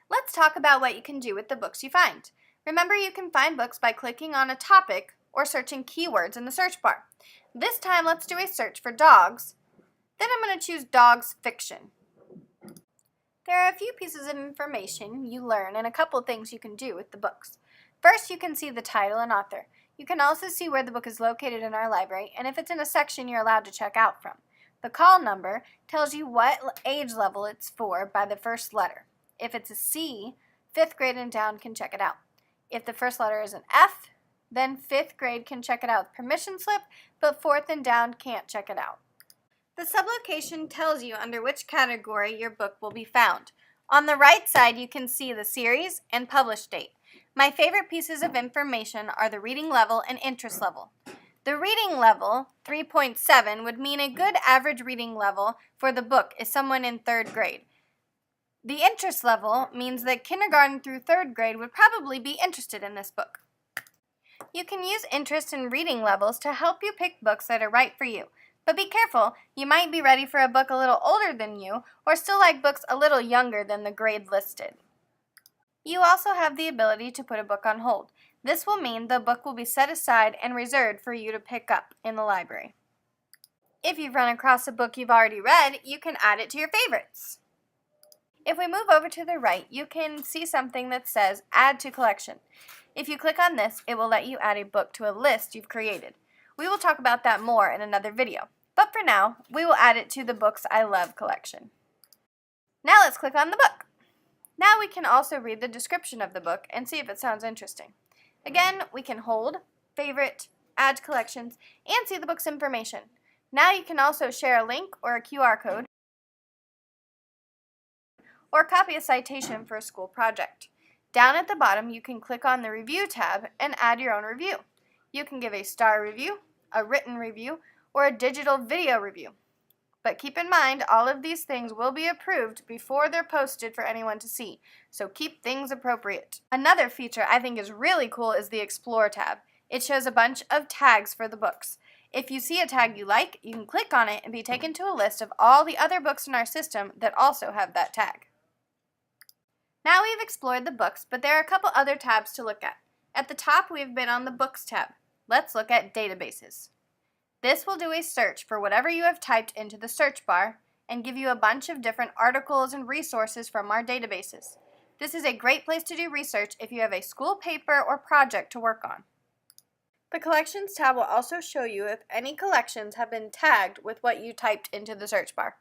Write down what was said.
Let's talk about what you can do with the books you find. Remember, you can find books by clicking on a topic or searching keywords in the search bar. This time, let's do a search for dogs. Then I'm going to choose dogs fiction. There are a few pieces of information you learn and a couple things you can do with the books. First, you can see the title and author. You can also see where the book is located in our library and if it's in a section you're allowed to check out from. The call number tells you what age level it's for by the first letter. If it's a C, 5th grade and down can check it out. If the first letter is an F, then 5th grade can check it out with permission slip, but 4th and down can't check it out. The sublocation tells you under which category your book will be found. On the right side, you can see the series and publish date. My favorite pieces of information are the reading level and interest level. The reading level, 3.7, would mean a good average reading level for the book is someone in 3rd grade. The interest level means that kindergarten through 3rd grade would probably be interested in this book. You can use interest and reading levels to help you pick books that are right for you. But be careful, you might be ready for a book a little older than you or still like books a little younger than the grade listed. You also have the ability to put a book on hold. This will mean the book will be set aside and reserved for you to pick up in the library. If you've run across a book you've already read, you can add it to your favorites. If we move over to the right, you can see something that says Add to Collection. If you click on this, it will let you add a book to a list you've created. We will talk about that more in another video. But for now, we will add it to the Books I Love collection. Now let's click on the book. Now we can also read the description of the book and see if it sounds interesting. Again, we can hold, favorite, add to collections, and see the book's information. Now you can also share a link or a QR code or copy a citation for a school project. Down at the bottom, you can click on the Review tab and add your own review. You can give a star review, a written review, or a digital video review. But keep in mind, all of these things will be approved before they're posted for anyone to see, so keep things appropriate. Another feature I think is really cool is the Explore tab. It shows a bunch of tags for the books. If you see a tag you like, you can click on it and be taken to a list of all the other books in our system that also have that tag. Now we've explored the books, but there are a couple other tabs to look at. At the top, we've been on the Books tab. Let's look at Databases. This will do a search for whatever you have typed into the search bar and give you a bunch of different articles and resources from our databases. This is a great place to do research if you have a school paper or project to work on. The Collections tab will also show you if any collections have been tagged with what you typed into the search bar.